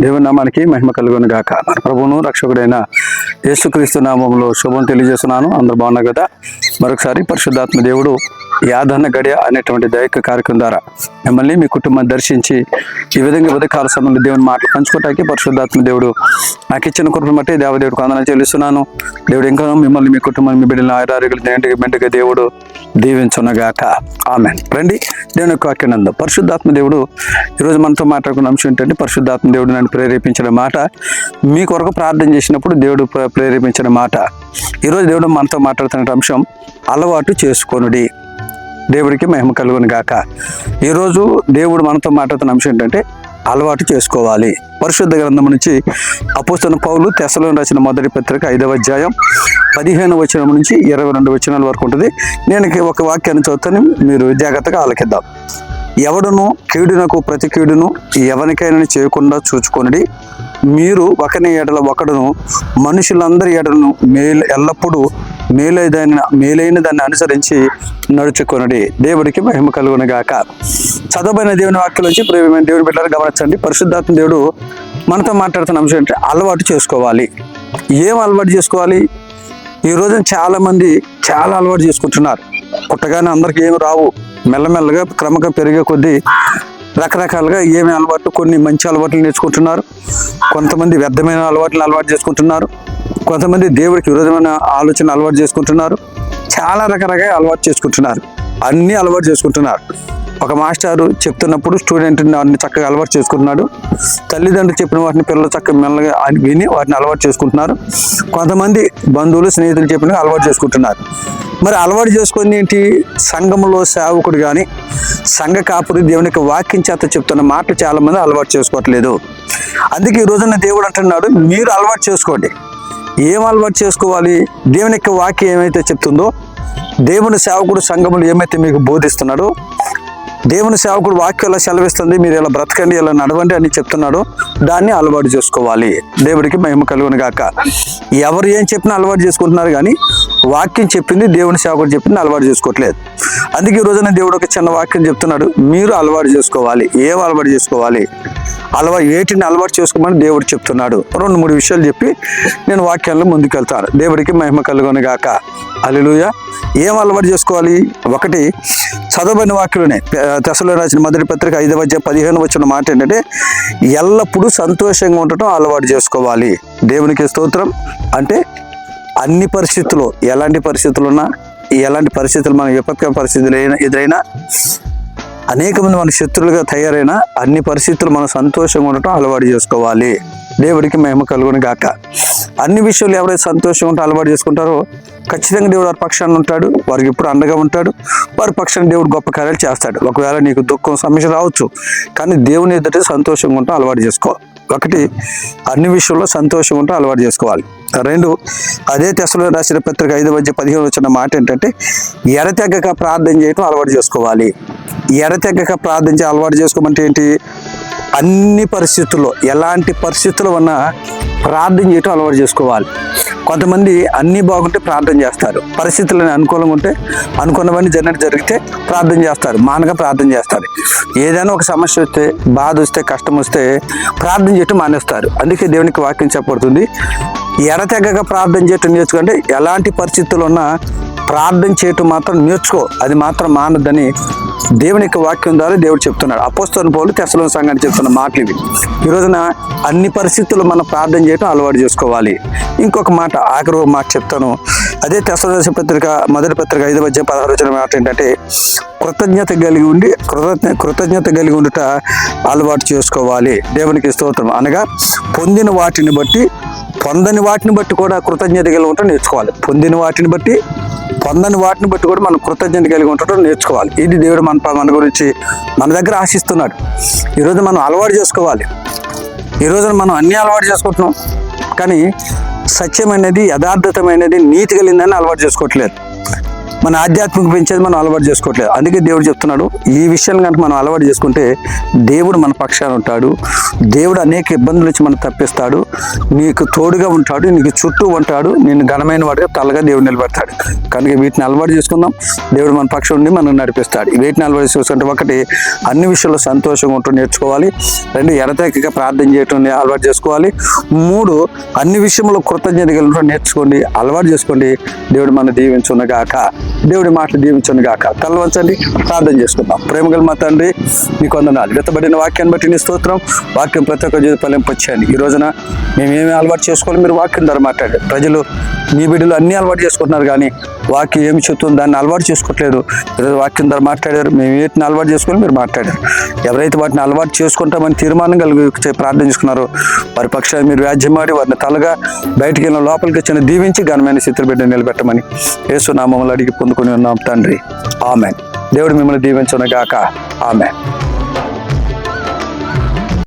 దేవుని నామానికి మహిమ కలుగును గాక. మన ప్రభువును రక్షకుడైన యేసుక్రీస్తు నామములో శుభం తెలియజేస్తున్నాను. అందరూ బాగున్నారు కదా. మరొకసారి పరిశుద్ధాత్మ దేవుడు యాదన్న గడియ అనేటువంటి దైవిక కార్యక్రమం ద్వారా మిమ్మల్ని మీ కుటుంబాన్ని దర్శించి ఈ విధంగా ఉదయకాల సమయంలో దేవుని మాటలు పంచుకోవటానికి పరిశుద్ధాత్మ దేవుడు నాకు ఇచ్చిన కృపను బట్టి దేవదేవుడికి వందనాలు చెల్లిస్తున్నాను. దేవుడు ఇంకా మిమ్మల్ని మీ కుటుంబాన్ని మీ బిడ్డలను ఆయురారోగ్యాలు మెండుగా దేవుడు దీవించునగాక. ఆమేన్. రండి దేవుని యొక్క వాక్యానందం. పరిశుద్ధాత్మ దేవుడు ఈరోజు మనతో మాట్లాడుకున్న అంశం ఏంటంటే, పరిశుద్ధాత్మ దేవుడు నన్ను ప్రేరేపించిన మాట, మీ కొరకు ప్రార్థన చేసినప్పుడు దేవుడు ప్రేరేపించిన మాట. ఈరోజు దేవుడు మనతో మాట్లాడుతున్న అంశం అలవాటు చేసుకొనుడి. దేవుడికి మహిమ కలుగును గాక. ఈరోజు దేవుడు మనతో మాట్లాడుతున్న అంశం ఏంటంటే అలవాటు చేసుకోవాలి. పరిశుద్ధ గ్రంథం నుంచి అపోస్తలుడైన పౌలు తెస్సలోనికీయులకు రాసిన మొదటి పత్రిక 5వ అధ్యాయం 15వ వచనం నుంచి 22 వచనాల వరకు ఉంటుంది. నేను ఒక వాక్యాన్ని చదువుతాను, మీరు జాగ్రత్తగా ఆలకిద్దాం. ఎవడును కీడునకు ప్రతి కీడును ఎవరికైనా చేయకుండా చూచుకొనుడి. మీరు ఒకని ఎడల ఒకడును మనుషులందరి ఎడలను ఎల్లప్పుడూ మేలైన దాన్ని అనుసరించి నడుచుకొనుడి. దేవుడికి మహిమ కలుగును గాక. చదవబడిన దేవుని వాక్యం నుంచి ప్రియమైన దేవుని బిడ్డలు గమనించండి. పరిశుద్ధాత్మ దేవుడు మనతో మాట్లాడుతున్న అంశం ఏంటంటే అలవాటు చేసుకోవాలి. ఏం అలవాటు చేసుకోవాలి? ఈ రోజున చాలా మంది చాలా అలవాటు చేసుకుంటున్నారు. పుట్టగానే అందరికి ఏమి రావు. మెల్లమెల్లగా క్రమంగా పెరిగే కొద్దీ రకరకాలుగా ఏమి అలవాట్లు, కొన్ని మంచి అలవాట్లు నేర్చుకుంటున్నారు. కొంతమంది వ్యర్థమైన అలవాటు చేసుకుంటున్నారు. కొంతమంది దేవుడికి విరోధమైన ఆలోచన అలవాటు చేసుకుంటున్నారు. చాలా రకరకాల అలవాటు చేసుకుంటున్నారు. అన్నీ అలవాటు చేసుకుంటున్నారు. ఒక మాస్టారు చెప్తున్నప్పుడు స్టూడెంట్ వాటిని చక్కగా అలవాటు చేసుకుంటున్నాడు. తల్లిదండ్రులు చెప్పిన వాటిని పిల్లలు చక్కగా మెల్లగా విని వాటిని అలవాటు చేసుకుంటున్నారు. కొంతమంది బంధువులు స్నేహితులు చెప్పిన అలవాటు చేసుకుంటున్నారు. మరి అలవాటు చేసుకుని ఏంటి? సంఘంలో సేవకుడు కానీ సంఘ కాపురి దేవుని యొక్క వాక్యం చేత చెప్తున్న మాటలు చాలా మంది అలవాటు చేసుకోవట్లేదు. అందుకే ఈ రోజున దేవుడు అంటున్నాడు, మీరు అలవాటు చేసుకోండి. ఏం అలవాటు చేసుకోవాలి? దేవుని యొక్క వాక్యం ఏమైతే చెప్తుందో, దేవుని సేవకుడు సంఘములు ఏమైతే మీకు బోధిస్తున్నాడో, దేవుని సేవకుడు వాక్యం ఎలా సెలవిస్తుంది, మీరు ఇలా బ్రతకండి, ఇలా నడవండి అని చెప్తున్నాడో దాన్ని అలవాటు చేసుకోవాలి. దేవుడికి మహిమ కలుగును గాక. ఎవరు ఏం చెప్పినా అలవాటు చేసుకుంటున్నారు, కానీ వాక్యం చెప్పింది, దేవుని సేవకుడు చెప్పింది అలవాటు చేసుకోవట్లేదు. అందుకే ఈ రోజున దేవుడు ఒక చిన్న వాక్యం చెప్తున్నాడు, మీరు అలవాటు చేసుకోవాలి. ఏం అలవాటు చేసుకోవాలి? వేటిని అలవాటు చేసుకోమని దేవుడు చెప్తున్నాడు. 2-3 విషయాలు చెప్పి నేను వాక్యాల్లో ముందుకెళ్తాను. దేవుడికి మహిమ కలుగును గాక. హల్లెలూయా. ఏం అలవాటు చేసుకోవాలి? ఒకటి, చదవబడిన వాక్యంలోనే తెస్సలోనికీయులకు రాసిన మొదటి పత్రిక 5వ అధ్యాయం 15వ వచనం మాట ఏంటంటే, ఎల్లప్పుడూ సంతోషంగా ఉండటం అలవాటు చేసుకోవాలి. దేవునికి స్తోత్రం. అంటే అన్ని పరిస్థితుల్లో, ఎలాంటి పరిస్థితులు ఉన్నా, ఎలాంటి పరిస్థితులు, మన విపత్కర పరిస్థితులు ఎదురైనా, అనేక మంది మన శత్రువులుగా తయారైన అన్ని పరిస్థితులు మనం సంతోషంగా ఉండటం అలవాటు చేసుకోవాలి. దేవుడికి మహిమ కలుగును గాక. అన్ని విషయాలు ఎవరైతే సంతోషంగా ఉంటే అలవాటు చేసుకుంటారో ఖచ్చితంగా దేవుడు వారి పక్షాన్ని ఉంటాడు. వారికి ఎప్పుడు అండగా ఉంటాడు. వారి పక్షాన్ని దేవుడు గొప్ప కార్యాలు చేస్తాడు. ఒకవేళ నీకు దుఃఖం సమస్య రావచ్చు, కానీ దేవుని ఎదుట సంతోషంగా ఉంటే అలవాటు చేసుకో. ఒకటి, అన్ని విషయంలో సంతోషంగా ఉంటే అలవాటు చేసుకోవాలి. 2, అదే తెస్సలోనికీయులకు రాసిన పత్రిక 5వ అధ్యాయం 15వ వచనం మాట ఏంటంటే, ఎడతెగక ప్రార్థన చేయటం అలవాటు చేసుకోవాలి. ఎడతెగక ప్రార్థన అలవాటు చేసుకోమంటే ఏంటి? అన్ని పరిస్థితుల్లో, ఎలాంటి పరిస్థితులు ఉన్నా ప్రార్థన చేయటం అలవాటు చేసుకోవాలి. కొంతమంది అన్నీ బాగుంటే ప్రార్థన చేస్తారు. పరిస్థితులు అనుకూలంగా ఉంటే, అనుకున్నవన్నీ జరిగితే ప్రార్థన చేస్తారు, మానగా ప్రార్థన చేస్తారు. ఏదైనా ఒక సమస్య వస్తే, బాధ వస్తే, కష్టం వస్తే ప్రార్థన చేయటం మానేస్తారు. అందుకే దేవునికి వాక్యం చెప్పబడుతుంది, ఎడతెగక ప్రార్థన చేయటం నేర్చుకుంటే ఎలాంటి పరిస్థితులు ఉన్నా ప్రార్థన చేయటం మాత్రం నేర్చుకో, అది మాత్రం మానద్దని దేవుని యొక్క వాక్యం ద్వారా దేవుడు చెప్తున్నాడు. అపోస్తలుడైన పౌలు తెస్సలోనికీయుల సంఘానికి చెప్తున్న మాటలు ఇవి. ఈ రోజున అన్ని పరిస్థితుల్లో మనం ప్రార్థన చేయటం అలవాటు చేసుకోవాలి. ఇంకొక మాట, ఆఖరి మాట చెప్తాను. అదే తెస్సలోనికీయుల పత్రిక మొదటి పత్రిక 5వ అధ్యాయం 16వ వచనం మాట ఏంటంటే, కృతజ్ఞత కలిగి ఉండుట అలవాటు చేసుకోవాలి. దేవునికి స్తోత్రం. అనగా పొందని వాటిని బట్టి కూడా కృతజ్ఞత కలిగి ఉండటం నేర్చుకోవాలి. పొందని వాటిని బట్టి కూడా మనం కృతజ్ఞత కలిగి ఉండటం నేర్చుకోవాలి. ఇది దేవుడు మన గురించి మన దగ్గర ఆశిస్తున్నాడు. ఈరోజు మనం అలవాటు చేసుకోవాలి. ఈరోజు మనం అన్నీ అలవాటు చేసుకుంటున్నాం, కానీ సత్యమైనది, యథార్థతమైనది, నీతి కలిగిందని అలవాటు చేసుకోవట్లేదు. మన ఆధ్యాత్మిక పెంచేది మనం అలవాటు చేసుకోవట్లేదు. అందుకే దేవుడు చెప్తున్నాడు, ఈ విషయాన్ని కనుక మనం అలవాటు చేసుకుంటే దేవుడు మన పక్షాన ఉంటాడు. దేవుడు అనేక ఇబ్బందుల నుంచి మనం తప్పిస్తాడు. నీకు తోడుగా ఉంటాడు, నీకు చుట్టూ ఉంటాడు. నేను ఘనమైన వాడిగా తలగా దేవుడు నిలబెడతాడు. కనుక వీటిని అలవాటు చేసుకుందాం. దేవుడు మన పక్షం ఉండి మనం నడిపిస్తాడు. వీటిని అలవాటు చేసుకుంటే, ఒకటి, అన్ని విషయాల్లో సంతోషంగా ఉంటూ నేర్చుకోవాలి. 2, ఎడతెగక ప్రార్థన చేయటం అలవాటు చేసుకోవాలి. 3, అన్ని విషయంలో కృతజ్ఞత కలిగి నేర్చుకోండి, అలవాటు చేసుకోండి. దేవుడు మన దీవించునుగాక. దేవుడి మాటలు దీవించునుగాక. తల వంచండి, ప్రార్థన చేసుకుందాం. ప్రేమగల మా తండ్రి, నీకు వందనాలు. విత్తబడిన వాక్యాన్ని బట్టి నీ స్తోత్రం. వాక్యం ప్రతి ఒక్క జీవిత ఫలింపొచ్చాయండి. ఈ రోజున మేమేమి అలవాటు చేసుకోవాలి, మీరు వాక్యం ద్వారా మాట్లాడారు. ప్రజలు నీ బిడ్డలు అన్నీ అలవాటు చేసుకుంటున్నారు, కానీ వాక్యం ఏమి చెప్తుంది దాన్ని అలవాటు చేసుకోవట్లేదు. ఈరోజు వాక్యం ద్వారా మాట్లాడారు, మేము వీటిని అలవాటు చేసుకొని మీరు మాట్లాడారు. ఎవరైతే వాటిని అలవాటు చేసుకుంటామని తీర్మానం కలిగి ప్రార్థన చేసుకున్నారో వారి పక్షాన్ని మీరు వ్యాజ్యమాడి వారిని తలగా బయటికి వెళ్ళిన లోపలికి వచ్చిన దీవించి ఘనమైన స్థితిలో బిడ్డ నిలబెట్టమని యేసు నామములో అడిగి పొందుకొని ఉన్నాం తండ్రి. ఆమెన్. దేవుడు మిమ్మల్ని దీవించునుగాక. ఆమెన్.